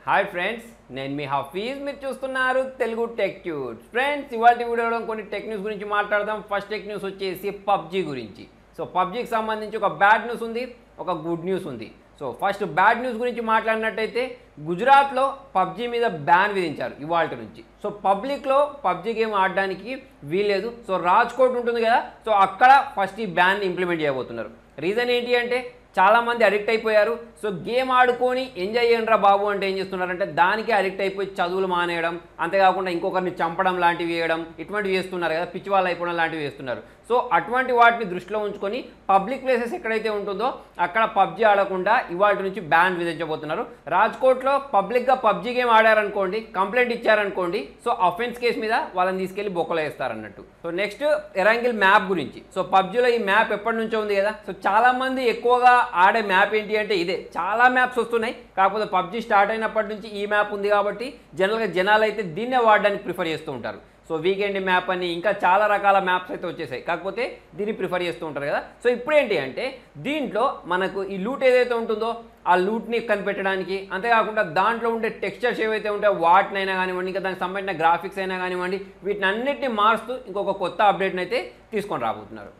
Hi friends, నేను మీ హఫీజ్. మీరు చూస్తున్నారు తెలుగు టెక్ ట్యూట్స్. ఫ్రెండ్స్, ఇవాళ వీడియోలో కొన్ని టెక్ న్యూస్ గురించి మాట్లాడదాం. ఫస్ట్ టెక్ న్యూస్ వచ్చేసి పబ్జీ గురించి. సో పబ్జీకి సంబంధించి ఒక బ్యాడ్ న్యూస్ ఉంది, ఒక గుడ్ న్యూస్ ఉంది. సో ఫస్ట్ బ్యాడ్ న్యూస్ గురించి మాట్లాడినట్టయితే గుజరాత్లో పబ్జీ మీద బ్యాన్ విధించారు ఇవాళ నుంచి. సో పబ్లిక్లో పబ్జీ గేమ్ ఆడడానికి వీల్లేదు. సో రాజ్కోట్ ఉంటుంది కదా, సో అక్కడ ఫస్ట్ ఈ బ్యాన్ ఇంప్లిమెంట్ చేయబోతున్నారు. రీజన్ ఏంటి అంటే చాలామంది అడిక్ట్ అయిపోయారు. సో గేమ్ ఆడుకొని ఎంజాయ్ చేయండిరా బాబు అంటే ఏం చేస్తున్నారంటే దానికి అడిక్ట్ అయిపోయి చదువులు మానేయడం, అంతేకాకుండా ఇంకొకరిని చంపడం లాంటివి చేయడం, ఇటువంటివి చేస్తున్నారు కదా, పిచ్చి వాళ్ళు అయిపోవడం లాంటివి చేస్తున్నారు. సో అటువంటి వాటిని దృష్టిలో ఉంచుకొని పబ్లిక్ ప్లేసెస్ ఎక్కడైతే ఉంటుందో అక్కడ పబ్జీ ఆడకుండా ఇవాళ నుంచి బ్యాన్ విధించబోతున్నారు. రాజ్కోట్లో పబ్లిక్గా పబ్జీ గేమ్ ఆడారనుకోండి, కంప్లైంట్ ఇచ్చారనుకోండి, సో అఫెన్స్ కేసు మీద వాళ్ళని తీసుకెళ్లి బొక్కలో వేస్తారన్నట్టు. సో నెక్స్ట్ ఎరాంగిల్ మ్యాప్ గురించి. సో పబ్జీలో ఈ మ్యాప్ ఎప్పటి నుంచో ఉంది కదా. సో చాలామంది ఎక్కువగా ఆడే మ్యాప్ ఏంటి అంటే ఇదే. చాలా మ్యాప్స్ వస్తున్నాయి, కాకపోతే పబ్జీ స్టార్ట్ అయినప్పటి నుంచి ఈ మ్యాప్ ఉంది కాబట్టి జనరల్గా జనాలు అయితే దీన్నే వాడడానికి ప్రిఫర్ చేస్తూ ఉంటారు. సో వీకెండ్ మ్యాప్ అని ఇంకా చాలా రకాల మ్యాప్స్ అయితే వచ్చేసాయి, కాకపోతే దీన్ని ప్రిఫర్ చేస్తూ ఉంటారు కదా. సో ఇప్పుడు ఏంటి అంటే దీంట్లో మనకు ఈ లూట్ ఏదైతే ఉంటుందో ఆ లూట్ని కనిపెట్టడానికి, అంతేకాకుండా దాంట్లో ఉండే టెక్స్చర్స్ ఏవైతే ఉంటాయో వాటినైనా కానివ్వండి, ఇంకా దానికి సంబంధించిన గ్రాఫిక్స్ అయినా కానివ్వండి, వీటిని అన్నిటిని మారుస్తూ ఇంకొక కొత్త అప్డేట్ని అయితే తీసుకొని రాబోతున్నారు.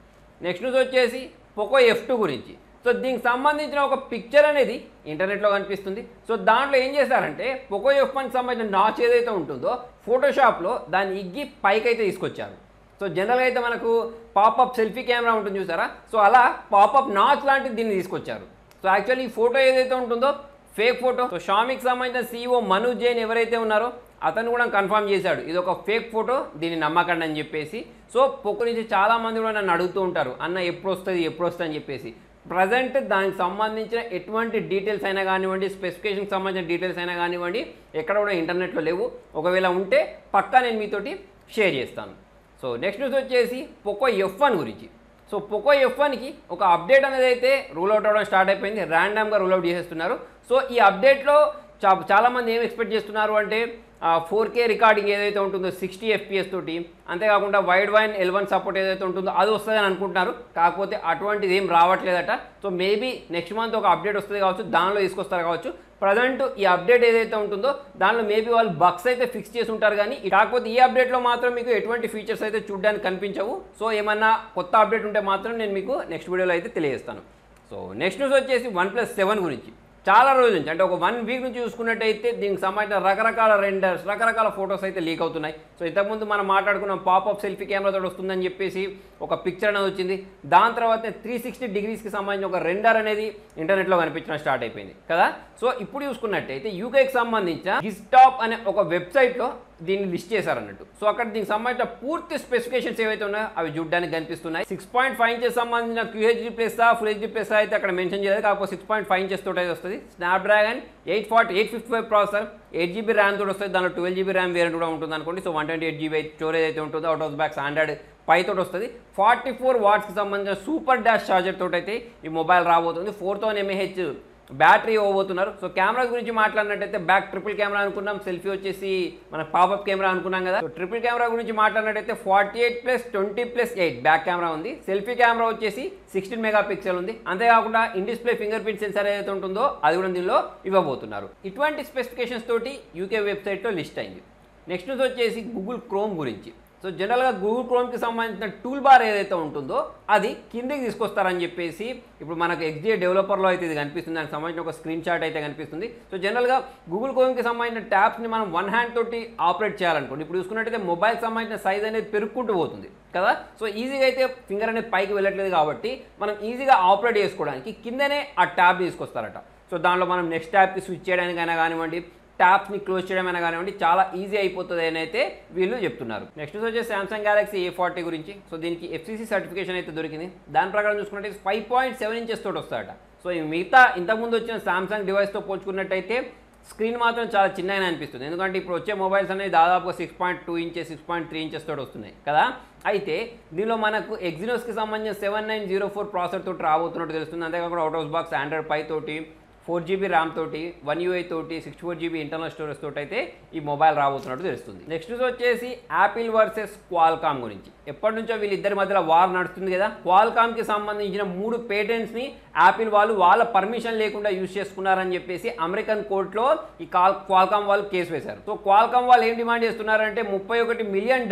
నెక్స్ట్ న్యూస్ వచ్చేసి పోకో F2 గురించి. సో దీనికి సంబంధించిన ఒక పిక్చర్ అనేది ఇంటర్నెట్లో కనిపిస్తుంది. సో దాంట్లో ఏం చేశారంటే పోకో F1కి సంబంధించిన నాచ్ ఏదైతే ఉంటుందో ఫోటోషాప్లో దాన్ని ఇగ్గి పైకి అయితే తీసుకొచ్చారు. సో జనరల్గా అయితే మనకు పాపప్ సెల్ఫీ కెమెరా ఉంటుంది చూసారా, సో అలా పాపప్ నాచ్ లాంటిది దీన్ని తీసుకొచ్చారు. సో యాక్చువల్లీ ఈ ఫోటో ఏదైతే ఉంటుందో ఫేక్ ఫోటో. సో షామీకి సంబంధించిన CEO మనోజ్ జైన్ ఎవరైతే ఉన్నారో అతను కూడా కన్ఫర్మ్ చేశాడు ఇది ఒక ఫేక్ ఫోటో, దీన్ని నమ్మకండి అని చెప్పేసి. సో పోకో నుంచి చాలామంది కూడా నన్ను అడుగుతూ ఉంటారు, అన్న ఎప్పుడు వస్తుంది అని చెప్పేసి. ప్రజెంట్ దానికి సంబంధించిన ఎటువంటి డీటెయిల్స్ అయినా కానివ్వండి, స్పెసిఫికేషన్కి సంబంధించిన డీటెయిల్స్ అయినా కానివ్వండి, ఎక్కడ కూడా ఇంటర్నెట్లో లేవు. ఒకవేళ ఉంటే పక్కా నేను మీతోటి షేర్ చేస్తాను. సో నెక్స్ట్ న్యూస్ వచ్చేసి పోకో F1 గురించి. సో పోకో F1కి ఒక అప్డేట్ అనేది అయితే రూల్ అవుట్ అవ్వడం స్టార్ట్ అయిపోయింది. ర్యాండమ్గా రూల్ అవుట్ చేసేస్తున్నారు. సో ఈ అప్డేట్లో చాలామంది ఏం ఎక్స్పెక్ట్ చేస్తున్నారు అంటే 4K రికార్డింగ్ ఏదైతే ఉంటుందో 60 FPS తోటి, అంతేకాకుండా వైడ్ వైన్ L1 సపోర్ట్ ఏదైతే ఉంటుందో అది వస్తుందని అనుకుంటున్నారు. కాకపోతే అటువంటిది ఏం రావట్లేదట. సో మేబీ నెక్స్ట్ మంత్ ఒక అప్డేట్ వస్తుంది కావచ్చు, దానిలో తీసుకొస్తారు కావచ్చు. ప్రజెంట్ ఈ అప్డేట్ ఏదైతే ఉంటుందో దానిలో మేబీ వాళ్ళు బగ్స్ అయితే ఫిక్స్ చేసి ఉంటారు, కానీ కాకపోతే ఈ అప్డేట్లో మాత్రం మీకు ఎటువంటి ఫీచర్స్ అయితే చూడడానికి కనిపించవు. సో ఏమన్నా కొత్త అప్డేట్ ఉంటే మాత్రం నేను మీకు నెక్స్ట్ వీడియోలో అయితే తెలియజేస్తాను. సో నెక్స్ట్ న్యూస్ వచ్చేసి OnePlus 7 గురించి. చాలా రోజుల నుంచి అంటే ఒక 1 వీక్ నుంచి చూసుకున్నట్టయితే దీనికి సంబంధించిన రకరకాల రెండర్స్, రకరకాల ఫొటోస్ అయితే లీక్ అవుతున్నాయి. సో ఇంతకుముందు మనం మాట్లాడుకున్నాం పాపప్ సెల్ఫీ కెమెరాతో వస్తుందని చెప్పేసి ఒక పిక్చర్ అనేది వచ్చింది. దాని తర్వాత 360 డిగ్రీస్కి సంబంధించిన ఒక రెండర్ అనేది ఇంటర్నెట్లో కనిపించడం స్టార్ట్ అయిపోయింది కదా. సో ఇప్పుడు చూసుకున్నట్టయితే యూకేకి సంబంధించిన గిస్టాప్ అనే ఒక వెబ్సైట్లో దీన్ని లిస్ట్ చేశారన్నట్టు. సో అక్కడ దీనికి సంబంధించిన పూర్తి స్పెసిఫికేషన్స్ ఏవైతే ఉన్నాయో అవి చూడడానికి కనిపిస్తున్నాయి. 6.5 ఇంచెస్ సంబంధించిన QHD+ ఫుల్ HD+ అయితే అక్కడ మెన్షన్ చేయలేదు, కాకపోతే 6.5 ఇంచెస్ తోటి అయితే వస్తుంది. స్నాప్డ్రాగన్ 855 ప్రాసెసర్, 8GB ర్యామ్ తోటి వస్తుంది. దానిలో 12GB ర్యామ్ వేరియంట్ కూడా ఉంటుంది అనుకోండి. సో 128GB స్టోరేజ్ అయితే ఉంటుందో out of backs Android Pie తోటి వస్తుంది. 44 వాట్స్కి సంబంధించిన సూపర్ డాష్ ఛార్జర్ తోటి అయితే ఈ మొబైల్ రాబోతుంది. 4000 mAh బ్యాటరీ ఇవ్వబోతున్నారు. సో కెమెరా గురించి మాట్లాడినట్టయితే బ్యాక్ ట్రిపుల్ కెమెరా అనుకున్నాం, సెల్ఫీ వచ్చేసి మన పాపప్ కెమెరా అనుకున్నాం కదా. సో ట్రిపుల్ కెమెరా గురించి మాట్లాడినట్టయితే 48+20+8 బ్యాక్ కెమెరా ఉంది. సెల్ఫీ కెమెరా వచ్చేసి 16 మెగాపిక్సెల్ ఉంది. అంతేకాకుండా in display finger print censor ఏదైతే ఉంటుందో అది కూడా దీనిలో ఇవ్వబోతున్నారు. ఇటువంటి స్పెసిఫికేషన్స్ తోటి యూకే వెబ్సైట్లో లిస్ట్ అయింది. నెక్స్ట్ న్యూస్ వచ్చేసి గూగుల్ క్రోమ్ గురించి. సో జనరల్గా గూగుల్ క్రోమ్కి సంబంధించిన టూల్ బార్ ఏదైతే ఉంటుందో అది కిందికి తీసుకొస్తారని చెప్పేసి ఇప్పుడు మనకు XDA డెవలపర్లో అయితే ఇది కనిపిస్తుంది. దానికి సంబంధించిన ఒక స్క్రీన్ షాట్ అయితే కనిపిస్తుంది. సో జనరల్గా గూగుల్ క్రోమ్కి సంబంధించిన ట్యాబ్స్ని మనం 1 హ్యాండ్ తోటి ఆపరేట్ చేయాలనుకోండి. ఇప్పుడు చూసుకున్నట్టయితే మొబైల్కి సంబంధించిన సైజ్ అనేది పెరుగుకుంటూ పోతుంది కదా. సో ఈజీగా అయితే ఫింగర్ అనేది పైకి వెళ్ళట్లేదు కాబట్టి మనం ఈజీగా ఆపరేట్ చేసుకోవడానికి కిందనే ఆ ట్యాబ్ తీసుకొస్తారట. సో దానిలో మనం నెక్స్ట్ ట్యాబ్కి స్విచ్ చేయడానికైనా కానివ్వండి, ట్యాప్స్ని క్లోజ్ చేయడమైనా కానివ్వండి, చాలా ఈజీ అయిపోతుంది అని అయితే వీళ్ళు చెప్తున్నారు. నెక్స్ట్ వచ్చేసి Samsung Galaxy A40 గురించి. సో దీనికి FCC సర్టిఫికేషన్ అయితే దొరికింది. దాని ప్రకారం చూసుకుంటే 5.7 ఇంచెస్ తోటి వస్తాయట. సో ఈ మిగతా ఇంతకుముందు వచ్చిన సామ్సంగ్ డివైస్తో పోల్చుకున్నట్టయితే స్క్రీన్ మాత్రం చాలా చిన్నగానే అనిపిస్తుంది. ఎందుకంటే ఇప్పుడు వచ్చే మొబైల్స్ అనేది దాదాపుగా 6.2 ఇంచెస్ 6.3 ఇంచెస్ తోటి వస్తున్నాయి కదా. అయితే దీనిలో మనకు Exynosకి సంబంధించిన 7904 ప్రాసెసర్ తోటి రాబోతున్నట్టు తెలుస్తుంది. అంతేకాకుండా out of box Android Pie తోటి 4GB ర్యామ్ తోటి 1UI తోటి 64GB ఇంటర్నల్ స్టోరేజ్ తోటి అయితే ఈ మొబైల్ రాబోతున్నట్టు తెలుస్తుంది. నెక్స్ట్ వచ్చేసి యాపిల్ వర్సెస్ క్వాల్కామ్ గురించి. ఎప్పటి నుంచో వీళ్ళిద్దరి మధ్యలో వార్ నడుస్తుంది కదా. క్వాల్కామ్కి సంబంధించిన 3 పేటెంట్స్ని యాపిల్ వాళ్ళు వాళ్ళ పర్మిషన్ లేకుండా యూజ్ చేసుకున్నారని చెప్పేసి అమెరికన్ కోర్టులో ఈ క్వాల్కామ్ వాళ్ళు కేసు వేశారు. సో క్వాల్కామ్ వాళ్ళు ఏం డిమాండ్ చేస్తున్నారంటే $31 మిలియన్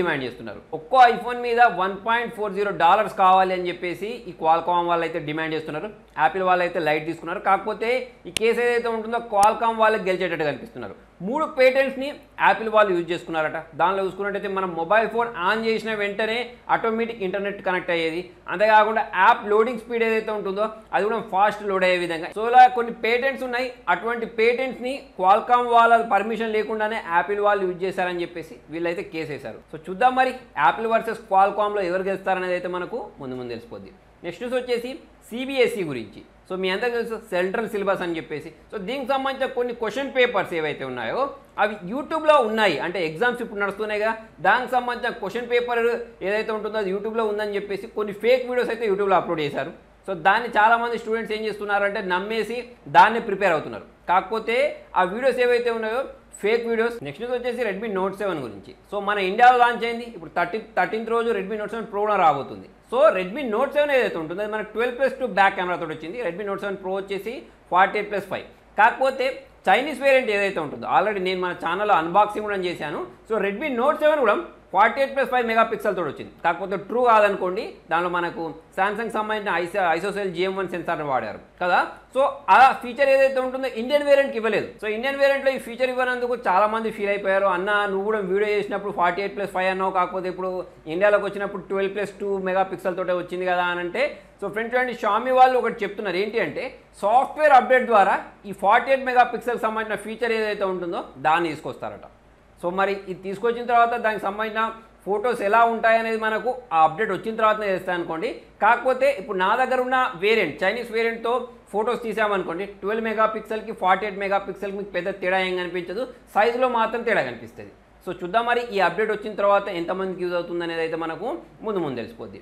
డిమాండ్ చేస్తున్నారు. ఒక్కో ఐఫోన్ మీద $1.40 కావాలి అని చెప్పేసి ఈ క్వాల్కామ్ వాళ్ళు అయితే డిమాండ్ చేస్తున్నారు. యాపిల్ వాళ్ళు అయితే లైట్ తీసుకున్నారు. కాకపోతే ఈ కేసు ఏదైతే ఉంటుందో క్వాల్కామ్ వాళ్ళకి గెలిచేటట్టు కనిపిస్తున్నారు. 3 పేటెంట్స్ని యాపిల్ వాళ్ళు యూజ్ చేసుకున్నారట. దానిలో చూసుకున్నట్టయితే మనం మొబైల్ ఫోన్ ఆన్ చేసిన వెంటనే ఆటోమేటిక్ ఇంటర్నెట్ కనెక్ట్ అయ్యేది. అంతేకాకుండా యాప్ లోడింగ్ స్పీడ్ ఏదైతే ఉంటుందో అది కూడా ఫాస్ట్ లోడ్ అయ్యే విధంగా. సో ఇలా కొన్ని పేటెంట్స్ ఉన్నాయి. అటువంటి పేటెంట్స్ని క్వాల్కామ్ వాళ్ళ పర్మిషన్ లేకుండానే యాపిల్ వాళ్ళు యూజ్ చేశారని చెప్పేసి వీళ్ళైతే కేసు వేశారు. సో చూద్దాం మరి యాపిల్ వర్సెస్ క్వాల్కామ్లో ఎవరు గెలుస్తారనేది అయితే మనకు ముందు తెలిసిపోద్ది. నెక్స్ట్ వచ్చేసి CBSE గురించి. సో మీ అందరికీ తెలుసు సెంట్రల్ సిలబస్ అని చెప్పేసి. సో దీనికి సంబంధించిన కొన్ని క్వశ్చన్ పేపర్స్ ఏవైతే ఉన్నాయో అవి యూట్యూబ్లో ఉన్నాయి. అంటే ఎగ్జామ్స్ ఇప్పుడు నడుస్తున్నాయిగా, దానికి సంబంధించిన క్వశ్చన్ పేపర్ ఏదైతే ఉంటుందో అది యూట్యూబ్లో ఉందని చెప్పేసి కొన్ని ఫేక్ వీడియోస్ అయితే యూట్యూబ్లో అప్లోడ్ చేశారు. సో దాన్ని చాలామంది స్టూడెంట్స్ ఏం చేస్తున్నారంటే నమ్మేసి దాన్ని ప్రిపేర్ అవుతున్నారు. కాకపోతే ఆ వీడియోస్ ఏవైతే ఉన్నాయో ఫేక్ వీడియోస్. నెక్స్ట్ వచ్చేసి రెడ్మీ నోట్ 7 గురించి. సో మన ఇండియాలో లాంచ్ అయింది. ఇప్పుడు 13th రోజు రెడ్మీ నోట్ 7 ప్రో కూడా రాబోతుంది. సో రెడ్మీ నోట్ 7 ఏదైతే ఉంటుందో అది మనకు 12+2 బ్యాక్ కెమెరాతో వచ్చింది. రెడ్మీ నోట్ 7 ప్రో వచ్చేసి 48+5. కాకపోతే చైనీస్ వేరియంట్ ఏదైతే ఉంటుందో ఆల్రెడీ నేను మన ఛానల్లో అన్బాక్సింగ్ కూడా చేశాను. సో రెడ్మీ నోట్ 7 కూడా 48+5 మెగాపిక్సెల్ తోటి వచ్చింది. కాకపోతే ట్రూ కాదనుకోండి, దానిలో మనకు సామ్సంగ్ సంబంధించిన ఐసోసెల్ GM1 సెన్సార్ని వాడారు కదా. సో ఆ ఫీచర్ ఏదైతే ఉంటుందో ఇండియన్ వేరియంట్కి ఇవ్వలేదు. సో ఇండియన్ వేరియంట్లో ఈ ఫీచర్ ఇవ్వనందుకు చాలా మంది ఫీల్ అయిపోయారు. అన్న నువ్వు కూడా వీడియో చేసినప్పుడు 48+5 అన్నావు, కాకపోతే ఇప్పుడు ఇండియాలోకి వచ్చినప్పుడు 12+2 మెగాపిక్సెల్ తోటే వచ్చింది కదా అని అంటే. సో ఫ్రెండ్స్ చూడండి, షామీ వాళ్ళు ఒకటి చెప్తున్నారు ఏంటి అంటే సాఫ్ట్వేర్ అప్డేట్ ద్వారా ఈ 48 మెగాపిక్సెల్ సంబంధించిన ఫీచర్ ఏదైతే ఉంటుందో దాన్ని తీసుకొస్తారట. సో మరి ఇది తీసుకొచ్చిన తర్వాత దానికి సంబంధించిన ఫొటోస్ ఎలా ఉంటాయనేది మనకు ఆ అప్డేట్ వచ్చిన తర్వాతనే తెలుస్తాయి అనుకోండి. కాకపోతే ఇప్పుడు నా దగ్గర ఉన్న వేరియంట్ చైనీస్ వేరియంట్తో ఫొటోస్ తీసామనుకోండి 12 మెగాపిక్సెల్కి 48 మెగాపిక్సెల్కి మీకు పెద్ద తేడా ఏం కనిపించదు, సైజులో మాత్రం తేడా కనిపిస్తుంది. సో చూద్దాం మరి ఈ అప్డేట్ వచ్చిన తర్వాత ఎంతమందికి యూజ్ అవుతుంది అనేది అయితే మనకు ముందు తెలిసిపోద్ది.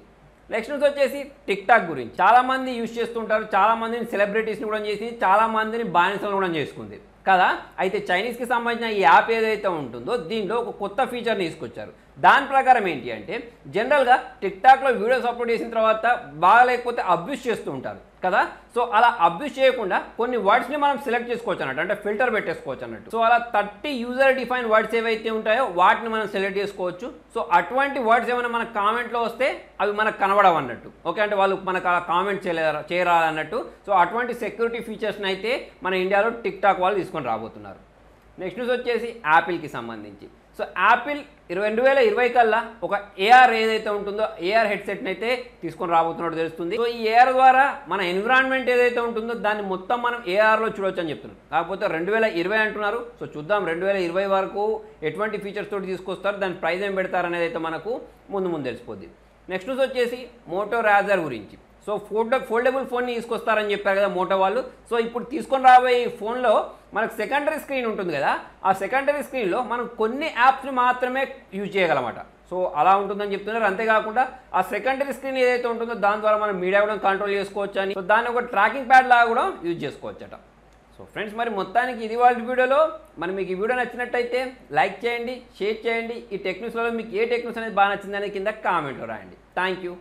నెక్స్ట్ వచ్చేసి టిక్టాక్ గురించి. చాలామంది యూజ్ చేస్తుంటారు, చాలామందిని సెలబ్రిటీస్ని కూడా చేసి చాలామందిని బానిసలు కూడా చేసుకుంది కదా. అయితే చైనీస్కి సంబంధించిన ఈ యాప్ ఏదైతే ఉంటుందో దీనిలో ఒక కొత్త ఫీచర్ని తీసుకొచ్చారు. దాని ప్రకారం ఏంటి అంటే జనరల్గా టిక్టాక్లో వీడియోస్ అప్లోడ్ చేసిన తర్వాత బాగాలేకపోతే అబ్యూస్ చేస్తూ ఉంటారు కదా. సో అలా అబ్యూస్ చేయకుండా కొన్ని వర్డ్స్ని మనం సెలెక్ట్ చేసుకోవచ్చు అన్నట్టు, అంటే ఫిల్టర్ పెట్టేసుకోవచ్చు అన్నట్టు. సో అలా 30 యూజర్ డిఫైన్ వర్డ్స్ ఏవైతే ఉంటాయో వాటిని మనం సెలెక్ట్ చేసుకోవచ్చు. సో అటువంటి వర్డ్స్ ఏమైనా మన కామెంట్లో వస్తే అవి మనకు కనబడవు అన్నట్టు. ఓకే, అంటే వాళ్ళు మనకు అలా కామెంట్ చేయరాదన్నట్టు. సో అటువంటి సెక్యూరిటీ ఫీచర్స్ని అయితే మన ఇండియాలో టిక్టాక్ వాళ్ళు తీసుకొని రాబోతున్నారు. నెక్స్ట్ న్యూస్ వచ్చేసి యాపిల్కి సంబంధించి. సో యాపిల్ 2020 కల్లా ఒక AR ఏదైతే ఉంటుందో AR హెడ్సెట్ని అయితే తీసుకొని రాబోతున్నట్టు తెలుస్తుంది. సో ఈ AR ద్వారా మన ఎన్విరాన్మెంట్ ఏదైతే ఉంటుందో దాన్ని మొత్తం మనం ARలో చూడవచ్చు అని చెప్తున్నారు. కాకపోతే 2020 అంటున్నారు. సో చూద్దాం 2020 వరకు ఎటువంటి ఫీచర్స్ తోటి తీసుకొస్తారు, దాని ప్రైస్ ఏం పెడతారు అనేది అయితే మనకు ముందు తెలిసిపోద్ది. నెక్స్ట్ న్యూస్ వచ్చేసి మోటో రాజర్ గురించి. సో ఫోల్డబుల్ ఫోన్ని తీసుకొస్తారని చెప్పారు కదా మోటో వాళ్ళు. సో ఇప్పుడు తీసుకొని రాబోయే ఫోన్లో మనకు సెకండరీ స్క్రీన్ ఉంటుంది కదా, ఆ సెకండరీ స్క్రీన్లో మనం కొన్ని యాప్స్ని మాత్రమే యూజ్ చేయగలమాట. సో అలా ఉంటుందని చెప్తున్నారు. అంతేకాకుండా ఆ సెకండరీ స్క్రీన్ ఏదైతే ఉంటుందో దాని ద్వారా మనం మీడియా కూడా కంట్రోల్ చేసుకోవచ్చు అని. సో దాన్ని ఒక ట్రాకింగ్ ప్యాడ్ లాగా కూడా యూజ్ చేసుకోవచ్చట. సో ఫ్రెండ్స్ మరి మొత్తానికి ఇది వాళ్ళ వీడియోలో. మరి మీకు ఈ వీడియో నచ్చినట్టయితే లైక్ చేయండి, షేర్ చేయండి. ఈ టెక్ న్యూస్లలో మీకు ఏ టెక్ న్యూస్ అనేది బాగా నచ్చిందనేది కింద కామెంట్లో రాయండి. Thank you.